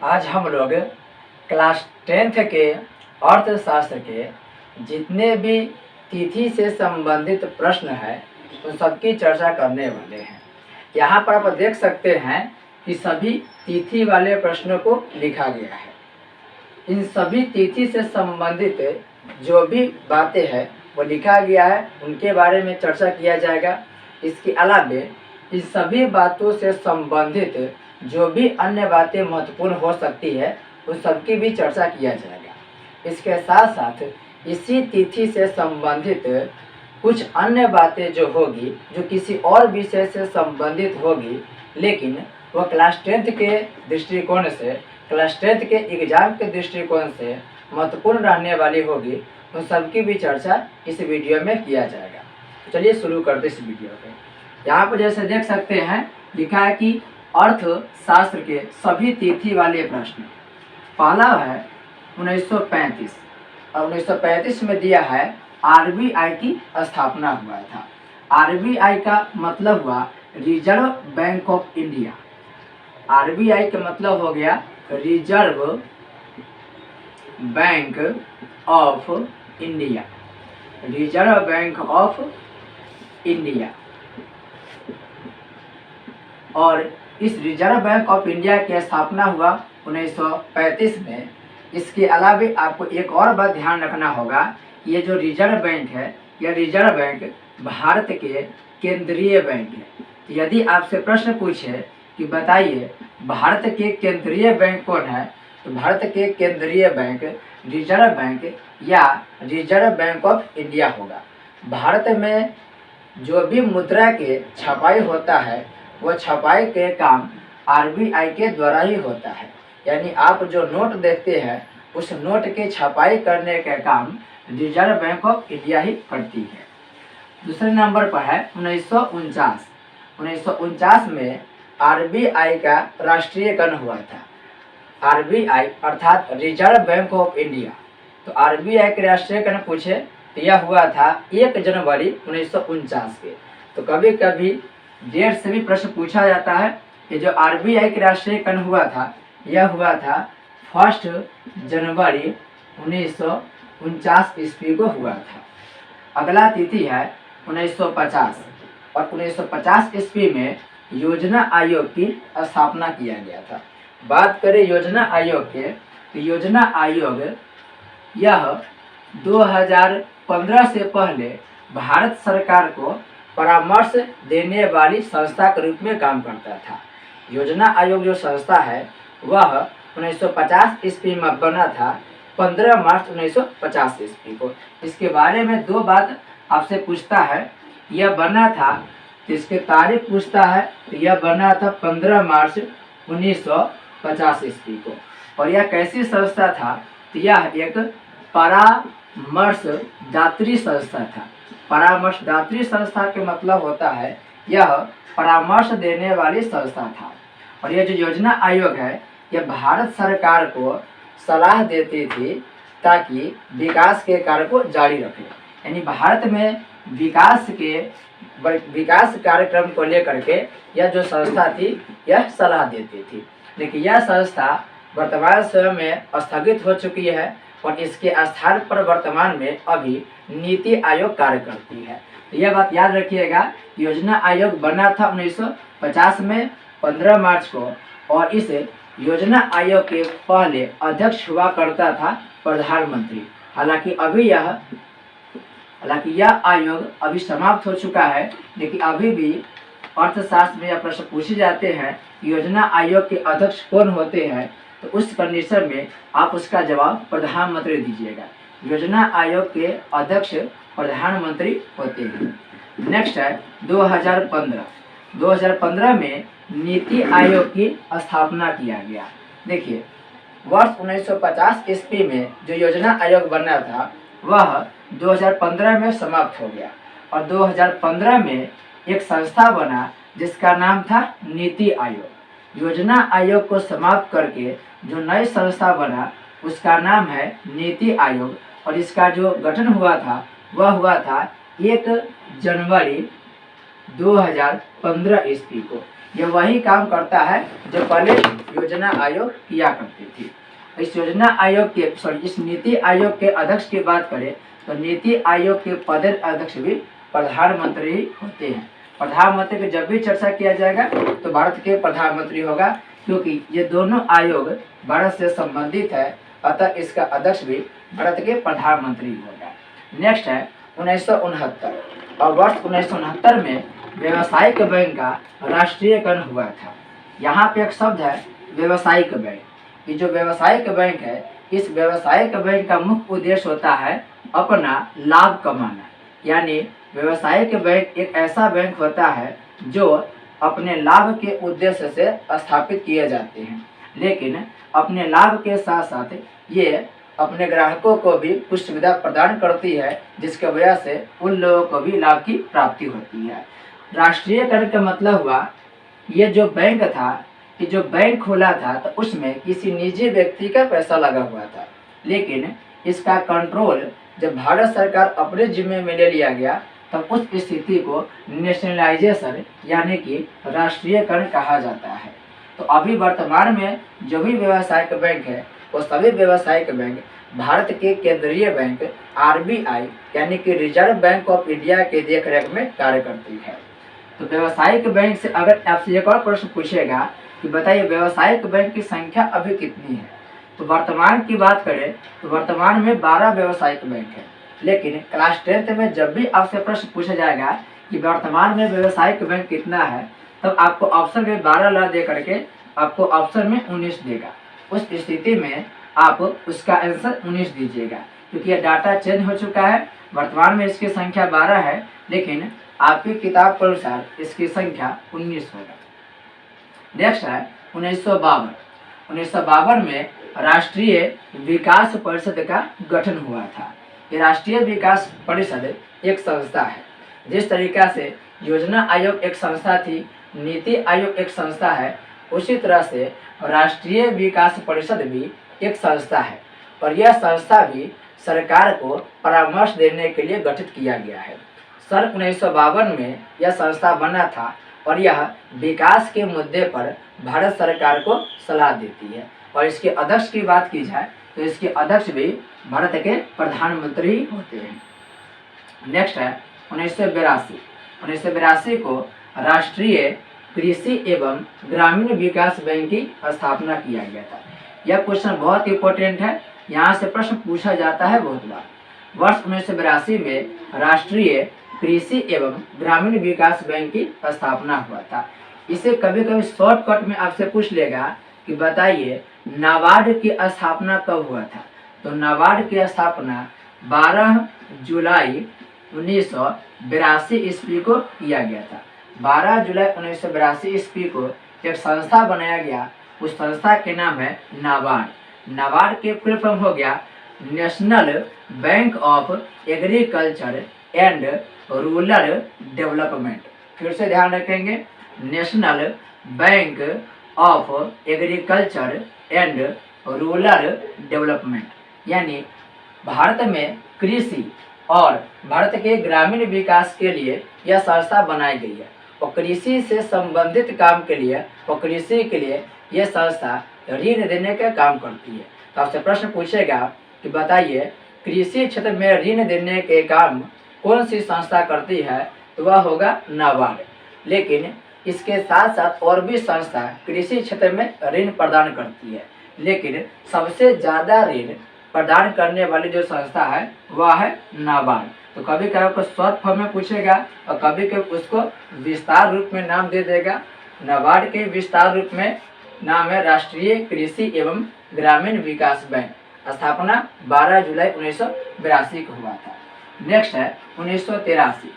आज हम लोग क्लास 10th के अर्थशास्त्र के जितने भी तिथि से संबंधित प्रश्न हैं उन सबकी चर्चा करने वाले हैं। यहाँ पर आप देख सकते हैं कि सभी तिथि वाले प्रश्नों को लिखा गया है। इन सभी तिथि से संबंधित जो भी बातें हैं वो लिखा गया है, उनके बारे में चर्चा किया जाएगा। इसके अलावा इन सभी बातों से संबंधित जो भी अन्य बातें महत्वपूर्ण हो सकती है उन सबकी भी चर्चा किया जाएगा। इसके साथ साथ इसी तिथि से संबंधित कुछ अन्य बातें जो होगी जो किसी और विषय से संबंधित होगी, लेकिन वह क्लास 10th के दृष्टिकोण से, क्लास 10th के एग्ज़ाम के दृष्टिकोण से महत्वपूर्ण रहने वाली होगी, उन सबकी भी चर्चा इस वीडियो में किया जाएगा। तो चलिए शुरू करते इस वीडियो को। यहाँ पर जैसे देख सकते हैं लिखा है कि अर्थशास्त्र के सभी तिथि वाले प्रश्न। पहला है 1935 और 1935 में दिया है आरबीआई की स्थापना हुआ था। आरबीआई का मतलब हुआ reserve bank of India. RBI का मतलब हो गया reserve bank of India, reserve bank of India. और इस रिजर्व बैंक ऑफ इंडिया की स्थापना हुआ 1935 में। इसके अलावा आपको एक और बात ध्यान रखना होगा, ये जो रिजर्व बैंक है, यह रिजर्व बैंक भारत के केंद्रीय बैंक है। यदि आपसे प्रश्न पूछे कि बताइए भारत के केंद्रीय बैंक कौन है, तो भारत के केंद्रीय बैंक रिजर्व बैंक या रिजर्व बैंक ऑफ इंडिया होगा। भारत में जो भी मुद्रा के छपाई होता है वो छपाई के काम आरबीआई के द्वारा ही होता है। यानी आप जो नोट देखते हैं उस नोट के छपाई करने का काम रिजर्व बैंक ऑफ इंडिया ही करती है। दूसरे नंबर पर है 1949। 1949 में आरबीआई का राष्ट्रीयकरण हुआ था। आरबीआई अर्थात रिजर्व बैंक ऑफ इंडिया। तो आरबीआई के राष्ट्रीयकरण पूछे तो यह हुआ था 1 जनवरी 1949 के। तो कभी कभी डेट से भी प्रश्न पूछा जाता है कि जो आरबीआई के राष्ट्रीयकरण हुआ था यह हुआ था 1 जनवरी 1949 ईस्वी को हुआ था। अगला तिथि है 1950 और 1950 ईस्वी में योजना आयोग की स्थापना किया गया था। बात करें योजना आयोग के, तो योजना आयोग यह 2015 से पहले भारत सरकार को परामर्श देने वाली संस्था के रूप में काम करता था। योजना आयोग जो संस्था है वह 1950 ईस्वी में बना था, 15 मार्च 1950 ईस्वी को। इसके बारे में दो बात आपसे पूछता है, यह बना था तो इसके तारीख पूछता है, तो यह बना था 15 मार्च 1950 ईस्वी को। और यह कैसी संस्था था, तो यह एक परामर्शदात्री संस्था था। परामर्शदात्री संस्था के मतलब होता है यह परामर्श देने वाली संस्था था। और यह जो योजना आयोग है यह भारत सरकार को सलाह देती थी ताकि विकास के कार्य को जारी रखे। यानी भारत में विकास कार्यक्रम को लेकर के यह जो संस्था थी यह सलाह देती थी। लेकिन यह संस्था वर्तमान समय में स्थगित हो चुकी है और इसके स्थान पर वर्तमान में अभी नीति आयोग कार्य करती है। तो यह बात याद रखिएगा, योजना आयोग बना था 1950 में 15 मार्च को, और इस योजना आयोग के पहले अध्यक्ष हुआ करता था प्रधानमंत्री। हालांकि यह आयोग अभी समाप्त हो चुका है, लेकिन अभी भी अर्थशास्त्र में यह प्रश्न पूछे जाते हैं योजना आयोग के अध्यक्ष कौन होते हैं, तो उस कंडीशन में आप उसका जवाब प्रधानमंत्री दीजिएगा। योजना आयोग के अध्यक्ष प्रधानमंत्री होते हैं। नेक्स्ट है 2015। 2015 में नीति आयोग की स्थापना किया गया। देखिए वर्ष 1950 ईस्वी में जो योजना आयोग बना था वह 2015 में समाप्त हो गया, और 2015 में एक संस्था बना जिसका नाम था नीति आयोग। योजना आयोग को समाप्त करके जो नई संस्था बना उसका नाम है नीति आयोग, और इसका जो गठन हुआ था वह हुआ था 1 जनवरी 2015 ईस्वी को। यह वही काम करता है जो पहले योजना आयोग किया करती थी। इस योजना आयोग के इस नीति आयोग के अध्यक्ष की बात करें तो नीति आयोग के पद अध्यक्ष भी प्रधानमंत्री ही होते हैं। प्रधानमंत्री की जब भी चर्चा किया जाएगा तो भारत के प्रधानमंत्री होगा, क्योंकि ये दोनों आयोग भारत से संबंधित है, अतः इसका अध्यक्ष भी भारत के प्रधानमंत्री होगा। नेक्स्ट है 1969, और वर्ष 1969 में व्यावसायिक बैंक का राष्ट्रीयकरण हुआ था। यहाँ पे एक शब्द है व्यावसायिक बैंक। ये जो व्यावसायिक बैंक है, इस व्यावसायिक बैंक का मुख्य उद्देश्य होता है अपना लाभ कमाना। यानी व्यावसायिक बैंक एक ऐसा बैंक होता है जो अपने लाभ के उद्देश्य से स्थापित किए जाते हैं, लेकिन अपने लाभ के साथ साथ ये अपने ग्राहकों को भी कुछ सुविधा प्रदान करती है, जिसकी वजह से उन लोगों को भी लाभ की प्राप्ति होती है। राष्ट्रीयकरण का मतलब हुआ ये जो बैंक था, कि जो बैंक खोला था तो उसमें किसी निजी व्यक्ति का पैसा लगा हुआ था, लेकिन इसका कंट्रोल जब भारत सरकार अपने जिम्मे में ले लिया गया तब उस स्थिति को नेशनलाइजेशन यानी कि राष्ट्रीयकरण कहा जाता है। तो अभी वर्तमान में जो भी व्यावसायिक बैंक है वो सभी व्यावसायिक बैंक भारत के केंद्रीय बैंक आरबीआई यानी कि रिजर्व बैंक ऑफ इंडिया के देखरेख में कार्य करती है। तो व्यावसायिक बैंक से अगर आपसे एक और प्रश्न पूछेगा कि बताइए व्यावसायिक बैंक की संख्या अभी कितनी है, तो वर्तमान की बात करें तो वर्तमान में 12 व्यावसायिक बैंक है। लेकिन क्लास 10th में जब भी आपसे प्रश्न पूछा जाएगा कि वर्तमान में व्यावसायिक बैंक कितना है, तब आपको ऑप्शन में 12 ला दे करके आपको ऑप्शन में 19 देगा। उस स्थिति में आप उसका आंसर 19 दीजिएगा, क्योंकि यह डाटा चेंज हो चुका है। वर्तमान में इसकी संख्या 12 है, लेकिन आपकी किताब के अनुसार इसकी संख्या 19 होगा। नेक्स्ट है 1952। 1952 में राष्ट्रीय विकास परिषद का गठन हुआ था। ये राष्ट्रीय विकास परिषद एक संस्था है। जिस तरीका से योजना आयोग एक संस्था थी, नीति आयोग एक संस्था है, उसी तरह से राष्ट्रीय विकास परिषद भी एक संस्था है, और यह संस्था भी सरकार को परामर्श देने के लिए गठित किया गया है। सन 1952 में यह संस्था बना था और यह विकास के मुद्दे पर भारत सरकार को सलाह देती है। और इसके अध्यक्ष की बात की जाए तो इसके अध्यक्ष भी भारत के प्रधानमंत्री होते हैं। नेक्स्ट है 1982। 1982 को राष्ट्रीय कृषि एवं ग्रामीण विकास बैंक की स्थापना किया गया था। यह क्वेश्चन बहुत इंपॉर्टेंट है, यहाँ से प्रश्न पूछा जाता है बहुत बार। वर्ष 1982 में राष्ट्रीय कृषि एवं ग्रामीण विकास बैंक की स्थापना हुआ था। इसे कभी कभी शॉर्टकट में आपसे पूछ लेगा कि बताइए नाबार्ड की स्थापना कब हुआ था। तो नाबार्ड की स्थापना 12 जुलाई 1982 ईस्वी को किया गया था। 12 जुलाई 1982 ईस्वी को एक संस्था बनाया गया, उस संस्था के नाम है नाबार्ड। नाबार्ड के फुल फॉर्म हो गया national bank of agriculture and rural development. फिर से ध्यान रखेंगे, national bank of agriculture and rural development, यानी भारत में कृषि और भारत के ग्रामीण विकास के लिए यह संस्था बनाई गई है, और कृषि से संबंधित काम के लिए और कृषि के लिए यह संस्था ऋण देने का काम करती है। तो आपसे प्रश्न पूछेगा कि बताइए कृषि क्षेत्र में ऋण देने के काम कौन सी संस्था करती है, तो वह होगा नाबार्ड। लेकिन इसके साथ साथ और भी संस्था कृषि क्षेत्र में ऋण प्रदान करती है, लेकिन सबसे ज़्यादा ऋण प्रदान करने वाली जो संस्था है वह है नाबार्ड। तो कभी कभी आपको शॉर्ट फॉर्म में पूछेगा और कभी कभी उसको विस्तार रूप में नाम दे देगा। नाबार्ड के विस्तार रूप में नाम है राष्ट्रीय कृषि एवं ग्रामीण विकास बैंक। स्थापना 12 जुलाई 1982 को हुआ था। नेक्स्ट है 1983।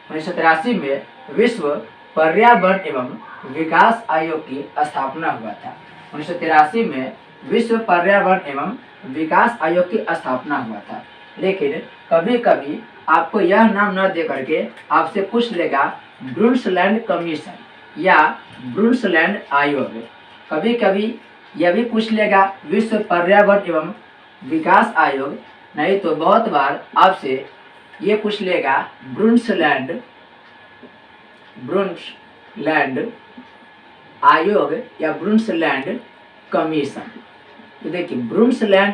1983 में विश्व पर्यावरण एवं विकास आयोग की स्थापना हुआ था। 1983 में विश्व पर्यावरण एवं विकास आयोग की स्थापना हुआ था। लेकिन कभी कभी आपको यह नाम न दे करके आपसे पूछ लेगा ब्रुंसलैंड कमीशन या ब्रुंसलैंड आयोग। कभी कभी यह भी पूछ लेगा विश्व पर्यावरण एवं विकास आयोग, नहीं तो बहुत बार आपसे ये पूछ लेगा ब्रुंसलैंड आयोग या ब्रुंसलैंड कमीशन। तो देखिए ब्रुंसलैंड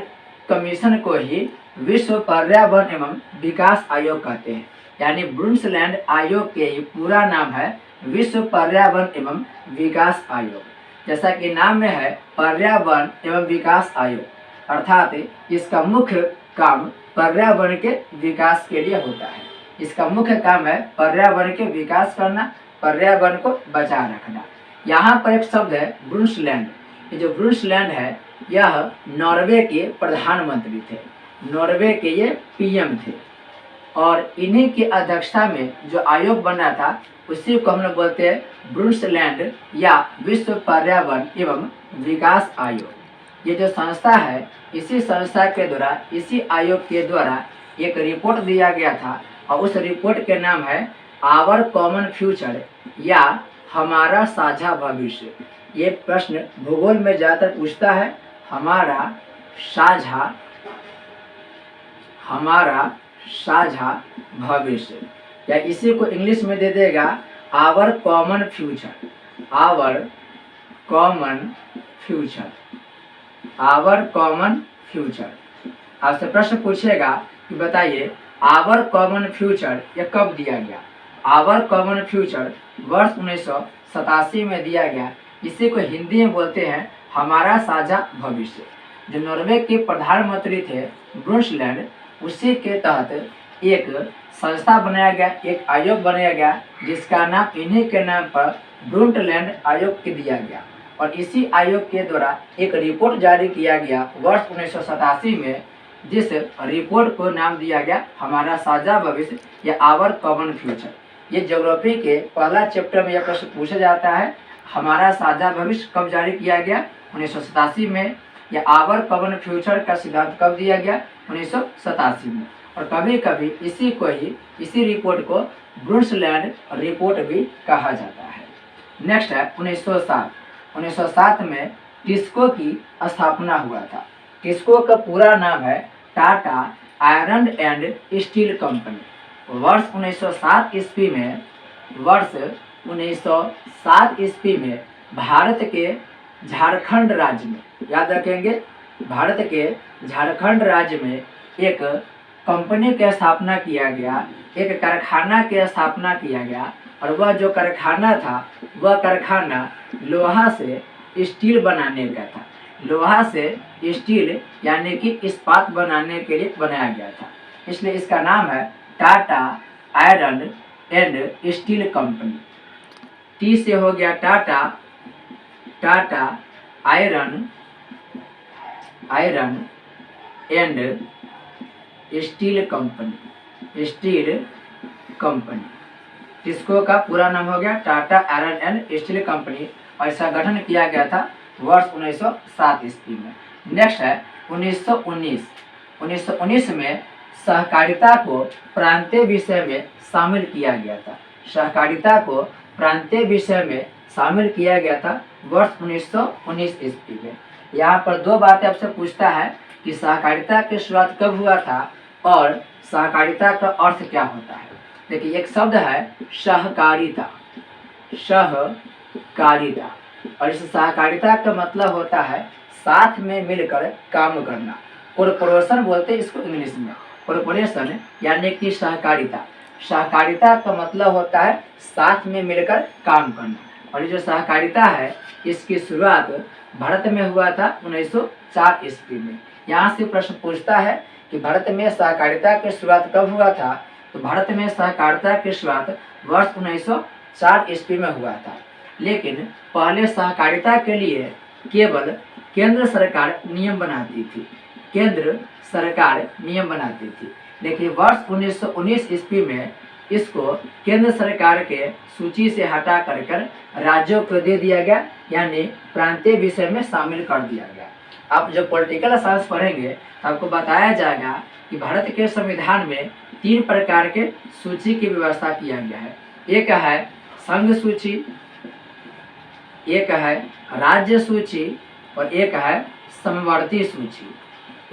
कमीशन को ही विश्व पर्यावरण एवं विकास आयोग कहते हैं। यानी ब्रुंसलैंड आयोग के ही पूरा नाम है विश्व पर्यावरण एवं विकास आयोग। जैसा कि नाम में है पर्यावरण एवं विकास आयोग, अर्थात इसका मुख्य काम पर्यावरण के विकास के लिए होता है। इसका मुख्य काम है पर्यावरण के विकास करना, पर्यावरण को बचाए रखना। यहाँ पर एक शब्द है ब्रुंसलैंड। ये जो ब्रुंसलैंड है यह नॉर्वे के प्रधानमंत्री थे, नॉर्वे के ये पीएम थे, और इन्हीं की अध्यक्षता में जो आयोग बना था उसी को हम लोग बोलते हैं ब्रुंसलैंड या विश्व पर्यावरण एवं विकास आयोग। ये जो संस्था है इसी संस्था के द्वारा, इसी आयोग के द्वारा एक रिपोर्ट दिया गया था और उस रिपोर्ट के नाम है आवर कॉमन फ्यूचर या हमारा साझा भविष्य। ये प्रश्न भूगोल में ज़्यादातर पूछता है, हमारा साझा भविष्य, या इसी को इंग्लिश में दे देगा our common future, our common future, our common future. आपसे प्रश्न पूछेगा कि बताइए आवर कॉमन फ्यूचर ये कब दिया गया। आवर कॉमन फ्यूचर वर्ष 1987 में दिया गया। इसी को हिंदी में बोलते हैं हमारा साझा भविष्य। जो नॉर्वे के प्रधानमंत्री थे ब्रुंसलैंड, उसी के तहत एक संस्था बनाया गया, एक आयोग बनाया गया जिसका नाम इन्हीं के नाम पर ब्रुंसलैंड आयोग के दिया गया। और इसी आयोग के द्वारा एक रिपोर्ट जारी किया गया वर्ष 1987 में, जिस रिपोर्ट को नाम दिया गया हमारा साझा भविष्य या आवर कॉमन फ्यूचर। ये ज्योग्राफी के पहला चैप्टर में यह प्रश्न पूछा जाता है, हमारा साझा भविष्य कब जारी किया गया 1987 में, या आवर कॉमन फ्यूचर का सिद्धांत कब दिया गया 1987 में। और कभी कभी इसी को ही, इसी रिपोर्ट को ब्रुंसलैंड रिपोर्ट भी कहा जाता है। नेक्स्ट है 1907। 1907 में टिस्को की स्थापना हुआ था। टिस्को का पूरा नाम है Tata iron and steel company. वर्ष 1907 ईस्वी में, वर्ष 1907 ईस्वी में भारत के झारखंड राज्य में, याद रखेंगे, भारत के झारखंड राज्य में एक कंपनी की स्थापना किया गया, एक कारखाना की स्थापना किया गया। और वह जो कारखाना था वह कारखाना लोहा से स्टील बनाने का था। लोहा से स्टील यानी कि इस्पात बनाने के लिए बनाया गया था, इसलिए इसका नाम है Tata iron and steel company. T से हो गया Tata, Tata iron and steel company, steel company. TISCO का पूरा नाम हो गया Tata iron and steel company, और इसका गठन किया गया था वर्ष 1907 ईस्वी में। नेक्स्ट है 1919। 1919 में सहकारिता को प्रांतीय विषय में शामिल किया गया था। सहकारिता को प्रांतीय विषय में शामिल किया गया था वर्ष 1919 ईस्वी में। यहाँ पर दो बातें आपसे पूछता है कि सहकारिता की शुरुआत कब हुआ था और सहकारिता का अर्थ क्या होता है। देखिए एक शब्द है सहकारिता, सहकारिता, और इस सहकारिता का मतलब होता है साथ में मिलकर काम करना। कॉरपोरेशन बोलते हैं इसको इंग्लिश में, कॉरपोरेशन यानी कि सहकारिता। सहकारिता का मतलब होता है साथ में मिलकर काम करना। और ये जो सहकारिता है इसकी शुरुआत भारत में हुआ था 1904 ईस्वी में। यहाँ से प्रश्न पूछता है कि भारत में सहकारिता की शुरुआत कब हुआ था, तो भारत में सहकारिता की शुरुआत वर्ष 1904 ईस्वी में हुआ था। लेकिन पहले सहकारिता के लिए केवल केंद्र सरकार नियम बनाती थी, केंद्र सरकार नियम बनाती थी। लेकिन वर्ष 1919 ईस्वी में इसको केंद्र सरकार के सूची से हटा कर राज्यों को दे दिया गया, यानी प्रांतीय विषय में शामिल कर दिया गया। आप जब पॉलिटिकल साइंस पढ़ेंगे तो आपको बताया जाएगा कि भारत के संविधान में 3 प्रकार के सूची की व्यवस्था किया गया है। एक है संघ सूची, एक है राज्य सूची और एक है समवर्ती सूची।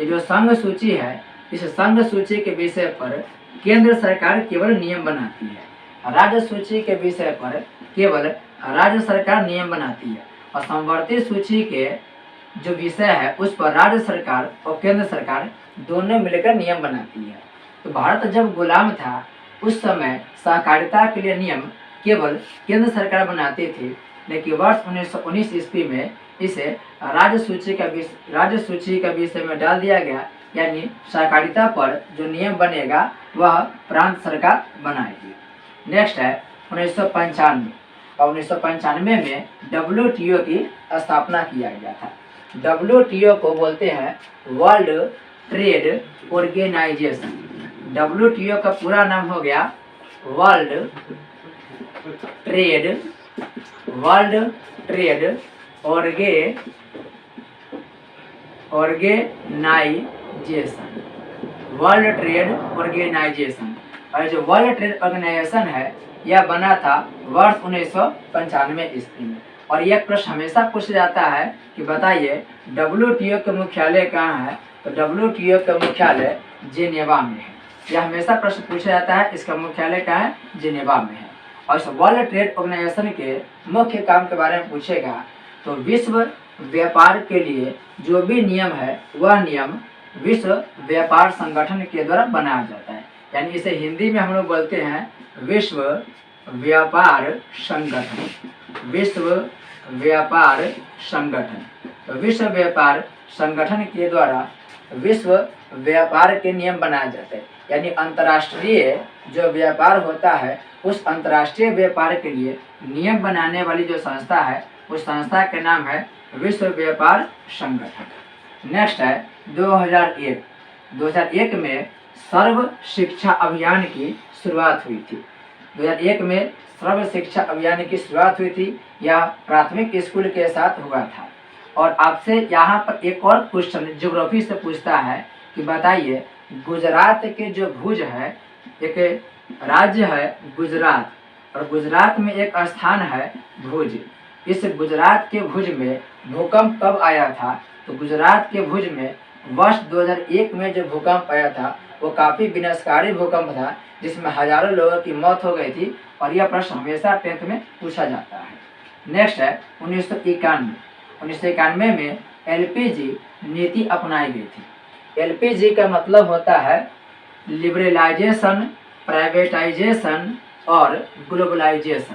ये जो संघ सूची है, इस संघ सूची के विषय पर केंद्र सरकार केवल नियम बनाती है। राज्य सूची के विषय पर केवल राज्य सरकार नियम बनाती है और समवर्ती सूची के जो विषय है उस पर राज्य सरकार और केंद्र सरकार दोनों मिलकर नियम बनाती है। तो भारत जब गुलाम था उस समय सहकारिता के लिए नियम केवल केंद्र सरकार बनाती थी, लेकिन वर्ष 1919 ईस्वी में इसे राज्य सूची का विषय में डाल दिया गया, यानी सहकारिता पर जो नियम बनेगा वह प्रांत सरकार बनाएगी। नेक्स्ट है 1995 और 1995 में WTO की स्थापना किया गया था। WTO को बोलते हैं वर्ल्ड ट्रेड ऑर्गेनाइजेशन। WTO का पूरा नाम हो गया world trade organization, world trade organization. और जो वर्ल्ड ट्रेड ऑर्गेनाइजेशन है यह बना था वर्ष 1995 ईस्वी में। और यह प्रश्न हमेशा पूछा जाता है कि बताइए WTO का मुख्यालय कहाँ है, तो WTO का मुख्यालय जिनेवा में है। यह हमेशा प्रश्न पूछा जाता है, इसका मुख्यालय कहाँ है, जिनेवा में है। और इस वर्ल्ड ट्रेड ऑर्गेनाइजेशन के मुख्य काम के बारे में पूछेगा तो विश्व व्यापार के लिए जो भी नियम है वह नियम विश्व व्यापार संगठन के द्वारा बनाया जाता है, यानी इसे हिंदी में हम लोग बोलते हैं विश्व व्यापार संगठन। विश्व व्यापार संगठन, तो विश्व व्यापार संगठन के द्वारा विश्व व्यापार के नियम बनाए जाते हैं, यानी अंतर्राष्ट्रीय जो व्यापार होता है उस अंतर्राष्ट्रीय व्यापार के लिए नियम बनाने वाली जो संस्था है उस संस्था के नाम है विश्व व्यापार संगठन। नेक्स्ट है 2001 में सर्व शिक्षा अभियान की शुरुआत हुई थी। 2001 में सर्व शिक्षा अभियान की शुरुआत हुई थी। यह प्राथमिक स्कूल के साथ हुआ था। और आपसे यहाँ पर एक और क्वेश्चन ज्योग्राफी से पूछता है कि बताइए गुजरात के जो भुज है, एक राज्य है गुजरात, और गुजरात में एक स्थान है भुज। इस गुजरात के भुज में भूकंप कब आया था, तो गुजरात के भुज में वर्ष 2001 में जो भूकंप आया था वो काफ़ी विनाशकारी भूकंप था, जिसमें हजारों लोगों की मौत हो गई थी। और यह प्रश्न हमेशा 10th में पूछा जाता है। नेक्स्ट है 1991 में LPG नीति अपनाई गई थी। LPG का मतलब होता है लिबरलाइजेशन, प्राइवेटाइजेशन और ग्लोबलाइजेशन।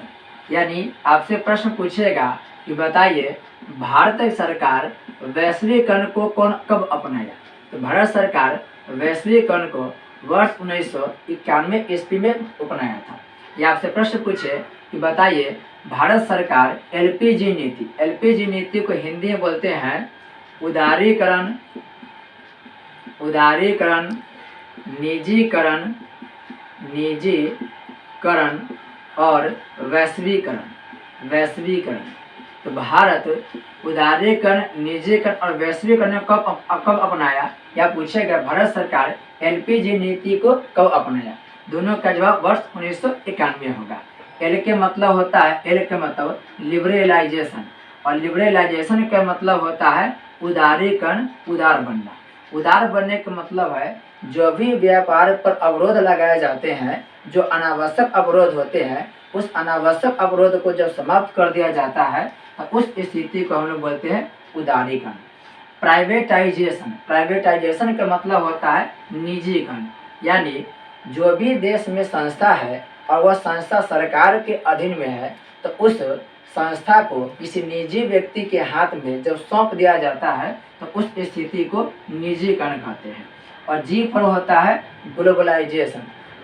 यानी आपसे प्रश्न पूछेगा कि बताइए भारत सरकार वैश्वीकरण को कब अपनाया, तो भारत सरकार वैश्वीकरण को वर्ष 1991 ईस्वी में अपनाया था। या आपसे प्रश्न पूछे कि बताइए भारत सरकार LPG नीति को हिंदी में बोलते हैं उदारीकरण, निजीकरण और वैश्वीकरण। तो भारत उदारीकरण, निजीकरण और वैश्वीकरण ने कब अपनाया, या पूछेगा भारत सरकार LPG नीति को कब अपनाया। दोनों का जवाब वर्ष 1991 होगा। एल के मतलब होता है, एल का मतलब लिबरलाइजेशन, और लिबरलाइजेशन का मतलब होता है उदारीकरण, उदार बनना। उदार बनने का मतलब है जो भी व्यापार पर अवरोध लगाए जाते हैं, जो अनावश्यक अवरोध होते हैं, उस अनावश्यक अवरोध को जब समाप्त कर दिया जाता है तो उस स्थिति को हम लोग बोलते हैं उदारीकरण। प्राइवेटाइजेशन का मतलब होता है निजीकरण, यानी जो भी देश में संस्था है और वह संस्था सरकार के अधीन में है तो उस संस्था को किसी निजी व्यक्ति के हाथ में जब सौंप दिया जाता है तो उस स्थिति को निजीकरण कहते हैं। और जी पर होता है ग्लोबलाइजेशन।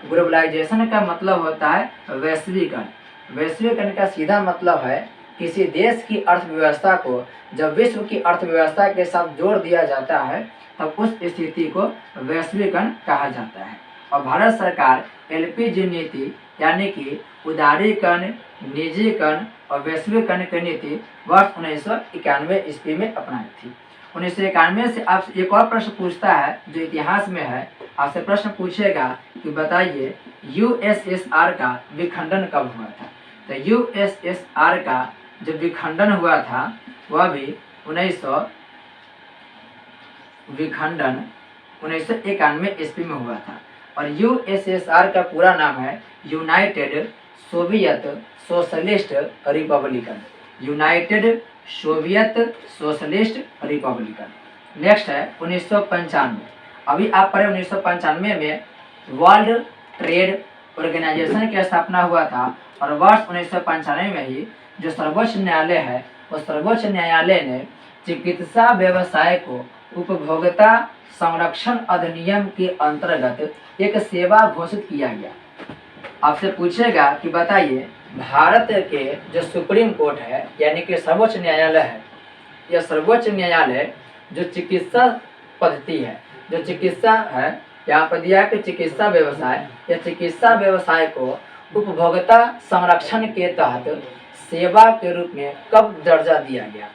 ग्लोबलाइजेशन का मतलब होता है वैश्वीकरण। वैश्वीकरण का सीधा मतलब है किसी देश की अर्थव्यवस्था को जब विश्व की अर्थव्यवस्था के साथ जोड़ दिया जाता है तब उस स्थिति को वैश्वीकरण कहा जाता है। और भारत सरकार LPG नीति यानी कि उदारीकरण, निजीकरण और वैश्वीकरण की नीति वर्ष 1991 ईस्वी में अपनाई थी। 1991 से आपसे एक और प्रश्न पूछता है जो इतिहास में है। आपसे प्रश्न पूछेगा कि बताइए USSR का विखंडन कब हुआ था। तो USSR का जो विखंडन हुआ था वह भी 1991 ईस्वी में हुआ था। और USSR का पूरा नाम है United Soviet socialist Republican, United Soviet socialist Republican. Next है 1995। अभी आप पढ़े 1995 में वर्ल्ड ट्रेड ऑर्गेनाइजेशन की स्थापना हुआ था और वर्ष 1995 में ही जो सर्वोच्च न्यायालय है वो सर्वोच्च न्यायालय ने चिकित्सा व्यवसाय को उपभोक्ता संरक्षण अधिनियम के अंतर्गत एक सेवा घोषित किया गया। आपसे पूछेगा कि बताइए भारत के जो सुप्रीम कोर्ट है यानी कि सर्वोच्च न्यायालय है, यह सर्वोच्च न्यायालय जो चिकित्सा पद्धति है, जो चिकित्सा है, यहाँ पर दिया है कि चिकित्सा व्यवसाय या चिकित्सा व्यवसाय को उपभोक्ता संरक्षण के तहत सेवा के रूप में कब दर्जा दिया गया।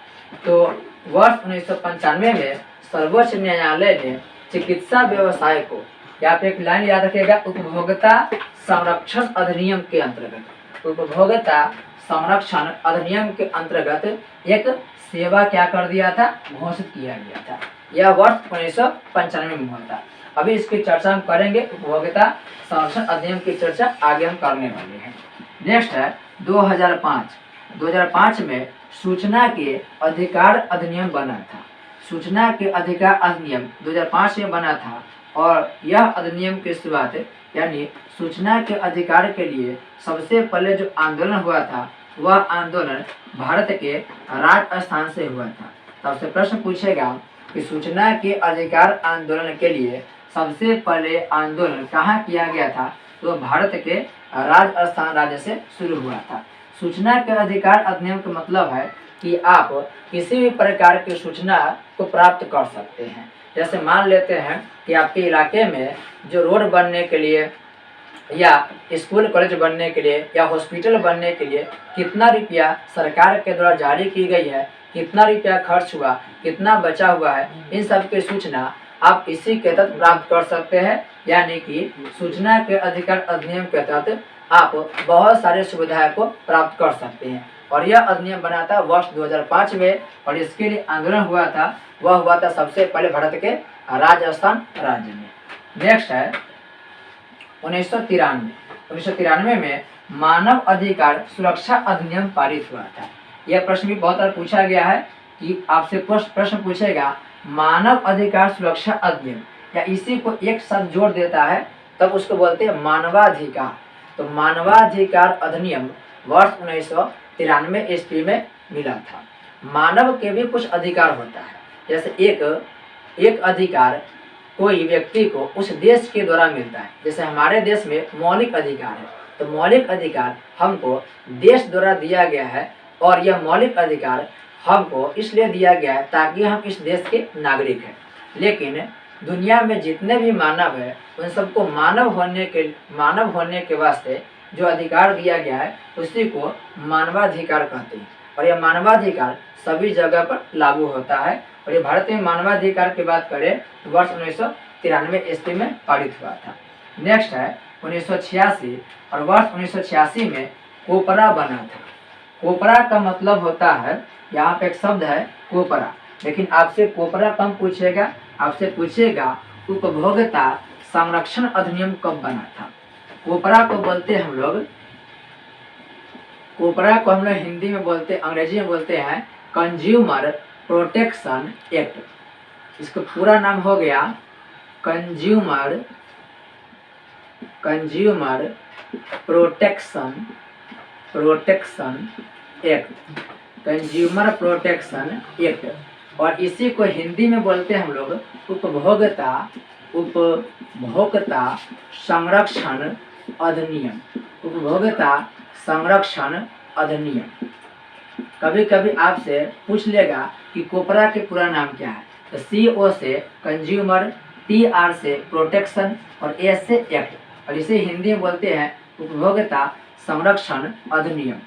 तो वर्ष 1995 में सर्वोच्च न्यायालय ने चिकित्सा व्यवसाय को, यहाँ पे एक लाइन याद रखिएगा, उपभोक्ता संरक्षण अधिनियम के अंतर्गत, उपभोक्ता संरक्षण अधिनियम के अंतर्गत एक सेवा क्या कर दिया था, घोषित किया गया था। यह वर्ष 1995 में हुआ था। अभी इसकी चर्चा हम करेंगे, उपभोक्ता संरक्षण अधिनियम की चर्चा आगे हम करने वाले हैं। नेक्स्ट है 2005। 2005 में सूचना के अधिकार अधिनियम बना था। सूचना के अधिकार अधिनियम 2005 में बना था और यह अधिनियम की शुरुआत यानी सूचना के अधिकार के लिए सबसे पहले जो आंदोलन हुआ था वह आंदोलन भारत के राजस्थान से हुआ था। तब से प्रश्न पूछेगा कि सूचना के अधिकार आंदोलन के लिए सबसे पहले आंदोलन कहाँ किया गया था, तो भारत के राजस्थान राज्य से शुरू हुआ था। सूचना के अधिकार अधिनियम का मतलब है कि आप किसी भी प्रकार की सूचना को प्राप्त कर सकते हैं। जैसे मान लेते हैं कि आपके इलाके में जो रोड बनने के लिए या स्कूल कॉलेज बनने के लिए या हॉस्पिटल बनने के लिए कितना रुपया सरकार के द्वारा जारी की गई है, कितना रुपया खर्च हुआ, कितना बचा हुआ है, इन सब की सूचना आप इसी के तहत प्राप्त कर सकते हैं। यानी कि सूचना के अधिकार अधिनियम के तहत आप बहुत सारी सुविधाएं को प्राप्त कर सकते हैं। और यह अधिनियम बना था वर्ष 2005 में और इसके लिए आंदोलन हुआ था, वह हुआ था सबसे पहले भारत के राजस्थान राज्य में। नेक्स्ट है 1993। 1993 में मानव अधिकार सुरक्षा अधिनियम पारित हुआ था। यह प्रश्न भी बहुत बार पूछा गया है कि आपसे प्रश्न पूछेगा मानव अधिकार सुरक्षा अधिनियम, या इसी को एक साथ जोड़ देता है तब उसको बोलते हैं मानवाधिकार। तो मानवाधिकार अधिनियम वर्ष 1993 ईस्वी में मिला था। मानव के भी कुछ अधिकार होता है, जैसे एक अधिकार कोई व्यक्ति को उस देश के द्वारा मिलता है। जैसे हमारे देश में मौलिक अधिकार है, तो मौलिक अधिकार हमको देश द्वारा दिया गया है और यह मौलिक अधिकार हमको इसलिए दिया गया है ताकि हम इस देश के नागरिक हैं। लेकिन दुनिया में जितने भी मानव है उन सबको मानव होने के वास्ते जो अधिकार दिया गया है उसी को मानवाधिकार कहते हैं। और यह मानवाधिकार सभी जगह पर लागू होता है। और ये भारत में मानवाधिकार की बात करें तो वर्ष 1993 ईस्वी में पारित हुआ था। नेक्स्ट है 1986 और वर्ष 1986 में कोपरा बना था। कोपरा का मतलब होता है, यहाँ पे एक शब्द है कोपरा, लेकिन आपसे कोपरा कम पूछेगा, आपसे पूछेगा उपभोक्ता संरक्षण अधिनियम कब बना था। कोपरा को बोलते हैं हम लोग, कोपरा को हम लोग हिंदी में बोलते, अंग्रेजी में बोलते हैं कंज्यूमर प्रोटेक्शन एक्ट। इसका पूरा नाम हो गया consumer protection act, consumer protection act. और इसी को हिंदी में बोलते हैं हम लोग उपभोक्ता संरक्षण अधिनियम, उपभोक्ता संरक्षण अधिनियम। कभी कभी आपसे पूछ लेगा कि कोपरा के पूरा नाम क्या है, तो CO से कंज्यूमर, TR से प्रोटेक्शन और S से एक्ट, और इसे हिंदी में बोलते हैं उपभोक्ता संरक्षण अधिनियम।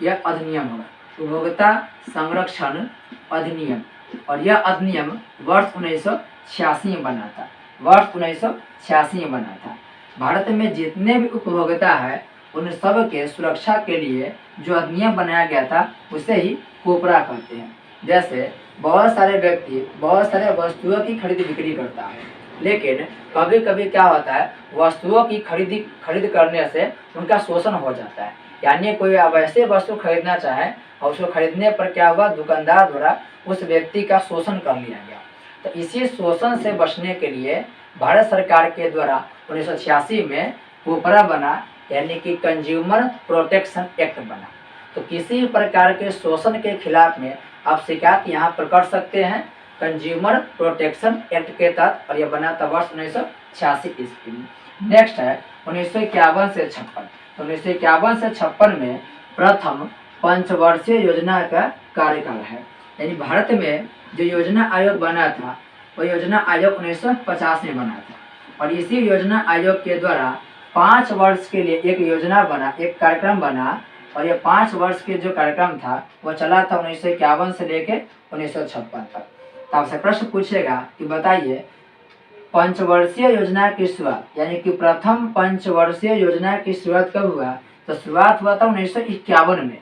यह अधिनियम होगा उपभोक्ता संरक्षण अधिनियम। और यह अधिनियम वर्ष 1986 में बना था, वर्ष 1986 में बना था। भारत में जितने भी उपभोक्ता है उन सब के सुरक्षा के लिए जो अधिनियम बनाया गया था उसे ही कोपरा कहते हैं। जैसे बहुत सारे व्यक्ति बहुत सारे वस्तुओं की खरीद बिक्री करता है, लेकिन कभी कभी क्या होता है, वस्तुओं की खरीद करने से उनका शोषण हो जाता है। यानी कोई अब ऐसे वस्तु खरीदना चाहे और उसको खरीदने पर क्या हुआ, दुकानदार द्वारा उस व्यक्ति का शोषण कर लिया गया। तो इसी शोषण से बचने के लिए भारत सरकार के द्वारा 1986 में कोपरा बना, यानी कि कंज्यूमर प्रोटेक्शन एक्ट बना। तो किसी प्रकार के शोषण के खिलाफ में आप शिकायत यहाँ पर कर सकते हैं कंज्यूमर प्रोटेक्शन एक्ट के तहत, और यह बना था वर्ष 1986 ईस्वी में। नेक्स्ट है 1951 से 56। तो 1951 से 56 में प्रथम पंचवर्षीय योजना का कार्यकाल है। यानी भारत में जो योजना आयोग बना था वो योजना आयोग 1950 में बना था, और इसी योजना आयोग के द्वारा 5 वर्ष के लिए एक योजना बना, एक कार्यक्रम बना, और ये 5 वर्ष के जो कार्यक्रम था वो चला था 1951 से लेके 1956 तक। तो आपसे प्रश्न पूछेगा कि बताइए पंचवर्षीय योजना की शुरुआत, यानी कि प्रथम पंचवर्षीय योजना की शुरुआत कब हुआ? तो शुरुआत हुआ था 1951 में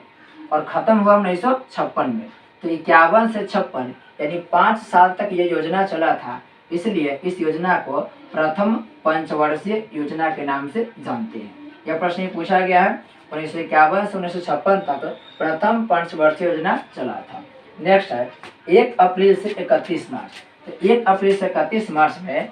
और खत्म हुआ 1956 में। तो 51 से 56 यानी 5 साल तक ये योजना चला था, इसलिए इस योजना को प्रथम पंचवर्षीय योजना के नाम से जानते हैं। यह प्रश्न पूछा गया है। 1951 से 1956 तक प्रथम पंचवर्षीय योजना चला था। नेक्स्ट है 1 अप्रैल से 31 मार्च। तो 1 अप्रैल से 31 मार्च में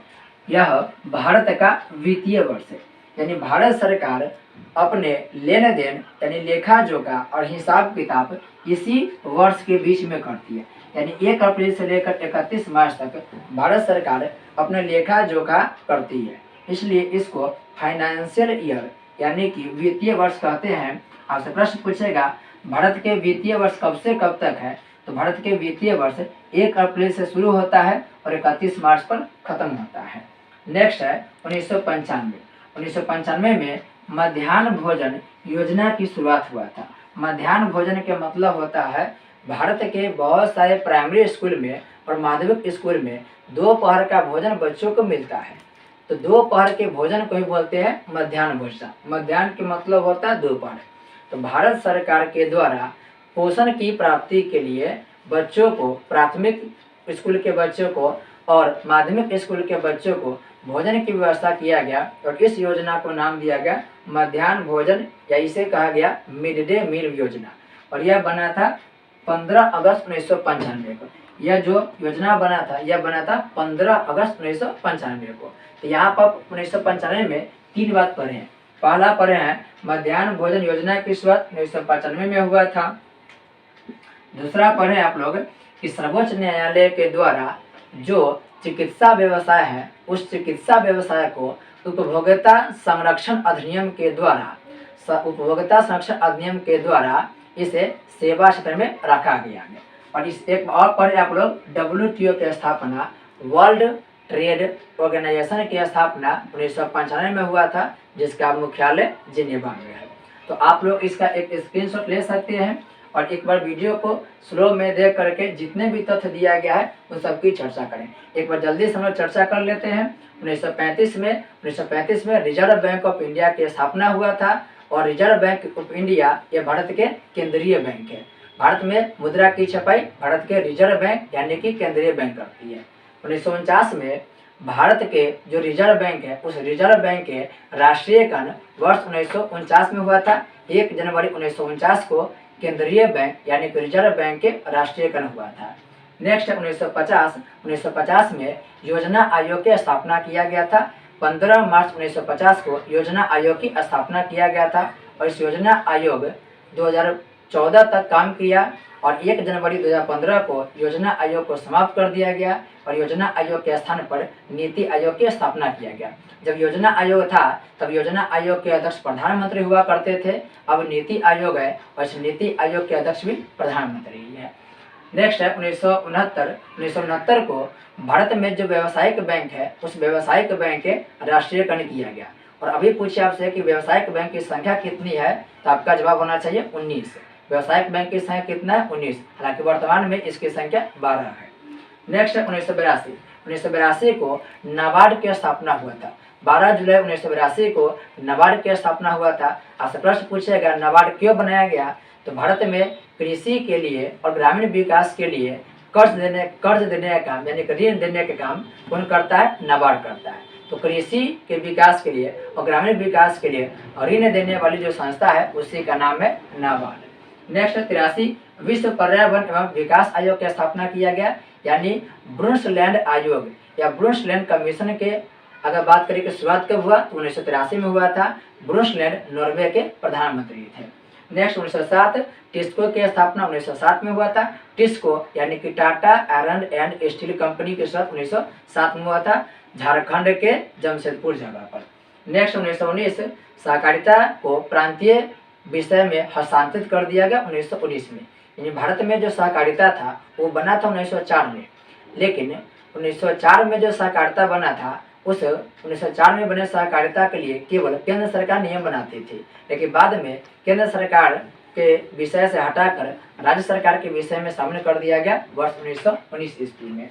यह भारत का वित्तीय वर्ष है। यानी भारत सरकार अपने लेन देन यानी लेखा जोखा और हिसाब किताब इसी वर्ष के बीच में करती है। यानी 1 अप्रैल से लेकर 31 मार्च तक भारत सरकार अपने लेखा जोखा करती है, इसलिए इसको फाइनेंशियल ईयर यानी कि वित्तीय वर्ष कहते हैं। आपसे प्रश्न पूछेगा भारत के वित्तीय वर्ष कब से कब तक है? तो भारत के वित्तीय वर्ष 1 अप्रैल से शुरू होता है और 31 मार्च पर खत्म होता है। नेक्स्ट है 1995। 1995 में मध्याह्न भोजन योजना की शुरुआत हुआ था। मध्याह्न भोजन के मतलब होता है भारत के बहुत सारे प्राइमरी स्कूल में और माध्यमिक स्कूल में दोपहर का भोजन बच्चों को मिलता है। तो दोपहर के भोजन को ही बोलते हैं मध्याह्न भोजन। मध्याह्न के मतलब होता है दोपहर। तो भारत सरकार के द्वारा पोषण की प्राप्ति के लिए बच्चों को, प्राथमिक स्कूल के बच्चों को और माध्यमिक स्कूल के बच्चों को भोजन की व्यवस्था किया गया और इस योजना को नाम दिया गया मध्याह्न भोजन, या इसे कहा गया मिड डे मील योजना। और यह बना था 15 अगस्त 1995 को। यह जो योजना बना था यह बना था 15 अगस्त 1995 को। तो यहाँ पर 1995 में 3 बात पढ़े हैं। पहला पढ़े हैं मध्याह्न भोजन योजना की शुरुआत 1995 में हुआ था। दूसरा पढ़े आप लोग कि सर्वोच्च न्यायालय के द्वारा जो चिकित्सा व्यवसाय है उस चिकित्सा व्यवसाय को उपभोक्ता संरक्षण अधिनियम के द्वारा इसे सेवा क्षेत्र में रखा गया है। और इस एक और पढ़े आप लोग WTO की स्थापना, वर्ल्ड ट्रेड ऑर्गेनाइजेशन की स्थापना 1995 में हुआ था, जिसका मुख्यालय जिनेवा में है। तो आप लोग इसका एक स्क्रीनशॉट ले सकते हैं और एक बार वीडियो को स्लो में देख करके जितने भी तथ्य दिया गया है उन सबकी चर्चा करें। एक बार जल्दी से हम लोग चर्चा कर लेते हैं। 1935 में रिजर्व बैंक ऑफ इंडिया की स्थापना हुआ था और रिजर्व बैंक ऑफ इंडिया ये भारत के केंद्रीय बैंक है। भारत में मुद्रा की छपाई भारत के रिजर्व बैंक यानी कि केंद्रीय बैंक करती है। 1949 में भारत के जो रिजर्व बैंक है उस रिजर्व बैंक के राष्ट्रीयकरण वर्ष 1949 में हुआ था। 1 जनवरी 1949 को केंद्रीय बैंक यानी कि रिजर्व बैंक के राष्ट्रीयकरण हुआ था। नेक्स्ट 1950 में योजना आयोग की स्थापना किया गया था। 15 मार्च 1950 को योजना आयोग की स्थापना किया गया था और इस योजना आयोग 2014 तक काम किया और 1 जनवरी 2015 को योजना आयोग को समाप्त कर दिया गया और योजना आयोग के स्थान पर नीति आयोग की स्थापना किया गया। जब योजना आयोग था तब योजना आयोग के अध्यक्ष प्रधानमंत्री हुआ करते थे। अब नीति आयोग है और इस नीति आयोग के अध्यक्ष भी प्रधानमंत्री ही है। नेक्स्ट है 1969 को भारत में जो व्यावसायिक बैंक है उस व्यावसायिक बैंक के राष्ट्रीयकरण किया गया। और अभी पूछे आपसे कि व्यावसायिक बैंक की संख्या कितनी है, तो आपका जवाब होना चाहिए 19। व्यावसायिक बैंक की संख्या कितना है? 19। हालांकि वर्तमान में इसकी संख्या 12 है। नेक्स्ट है 1982 को नाबार्ड की स्थापना हुआ था। 12 जुलाई 1982 को नाबार्ड की स्थापना हुआ था। आपसे प्रश्न पूछेगा नाबार्ड क्यों बनाया गया? तो भारत में कृषि के लिए और ग्रामीण विकास के लिए कर्ज देने का काम यानी कि ऋण देने का काम कौन करता है? नाबार्ड करता है। तो कृषि के विकास के लिए और ग्रामीण विकास के लिए ऋण देने वाली जो संस्था है उसी का नाम है नाबार्ड। नेक्स्ट 83 विश्व पर्यावरण एवं विकास आयोग की स्थापना किया गया, यानी ब्रुंसलैंड आयोग या ब्रुंसलैंड कमीशन के अगर बात करें कि शुरुआत कब हुआ तो 1983 में हुआ था। ब्रुंसलैंड नॉर्वे के प्रधानमंत्री थे। नेक्स्ट 1907 टिस्को की स्थापना 1907 में हुआ था। टिस्को यानी कि Tata iron and steel company की शुरुआत 1907 में हुआ था, झारखंड के जमशेदपुर जगह पर। नेक्स्ट 1919 सहकारिता को प्रांतीय विषय में हस्तांतरित कर दिया गया 1919 में। यानी भारत में जो सहकारिता था वो बना था 1904 में, लेकिन 1904 में जो सहकारिता बना था उस 1904 में बने सहकारिता के लिए केवल केंद्र सरकार नियम बनाती थी, लेकिन बाद में केंद्र सरकार के विषय से हटाकर राज्य सरकार के विषय में शामिल कर दिया गया वर्ष 1919 ईस्वी में।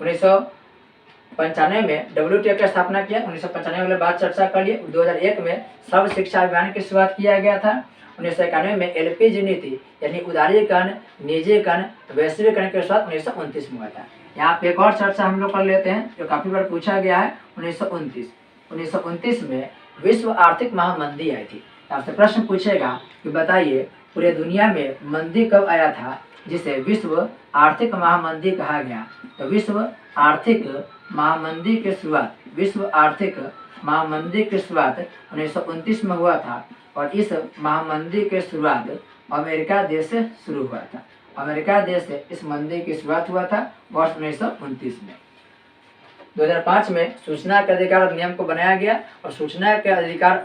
1995 में WTO की स्थापना किया। 1995 वाले बात चर्चा कर लिए। 2001 में सर्व शिक्षा अभियान की शुरुआत किया गया था। 1991 में LPG नीति यानी उदारीकरण, निजीकरण, वैश्वीकरण की शुरुआत 1929 में हुआ था। यहाँ पे एक और चर्चा हम लोग कर लेते हैं जो काफी बार पूछा गया है। 1929 में विश्व आर्थिक महामंदी आई थी। आपसे प्रश्न पूछेगा कि बताइए पूरे दुनिया में मंदी कब आया था जिसे विश्व आर्थिक महामंदी कहा गया? तो विश्व आर्थिक महामंदी की शुरुआत 1929 में हुआ था और इस महामंदी की शुरुआत अमेरिका देश से शुरू हुआ था। अमेरिका देश से इस मंदी की शुरुआत हुआ था वर्ष 1929 में। 2005 में सूचना के अधिकार अधिनियम को बनाया गया और सूचना के अधिकार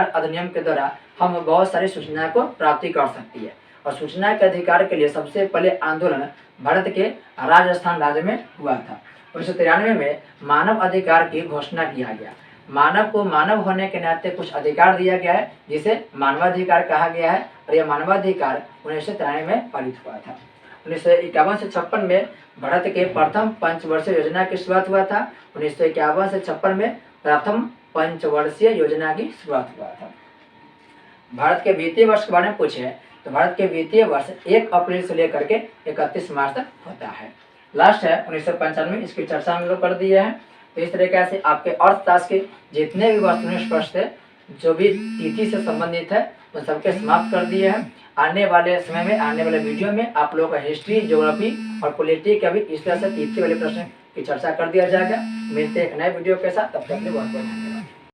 अधिनियम के द्वारा हम बहुत सारी सूचना को प्राप्ति कर सकती है। और सूचना के अधिकार के लिए सबसे पहले आंदोलन भारत के राजस्थान राज्य में हुआ था। 1993 में मानव अधिकार की घोषणा किया गया। मानव को मानव होने के नाते कुछ अधिकार दिया गया है जिसे मानवाधिकार कहा गया है और यह मानवाधिकार 1993 में पारित हुआ था। 1951 से 56 में भारत के प्रथम पंचवर्षीय योजना की शुरुआत हुआ था। 1951 से 56 में प्रथम पंचवर्षीय योजना की शुरुआत हुआ था। भारत के वित्तीय वर्ष के बारे में पूछे तो भारत के वित्तीय वर्ष 1 अप्रैल से लेकर के 31 मार्च तक होता है। लास्ट है 1995, इसकी चर्चा हम लोग कर दिए हैं। तो इस तरीके से आपके अर्थशास्त्र के जितने भी वस्तुनिष्ठ प्रश्न थे जो भी तिथि से संबंधित है उन सबके समाप्त कर दिए हैं। आने वाले समय में आने वाले वीडियो में आप लोगों का हिस्ट्री, ज्योग्राफी और पॉलिटी का भी इस तरह से तिथि वाले प्रश्न की चर्चा कर दिया जाएगा। मिलते हैं एक नए वीडियो के साथ, तब तक के लिए बहुत बहुत धन्यवाद।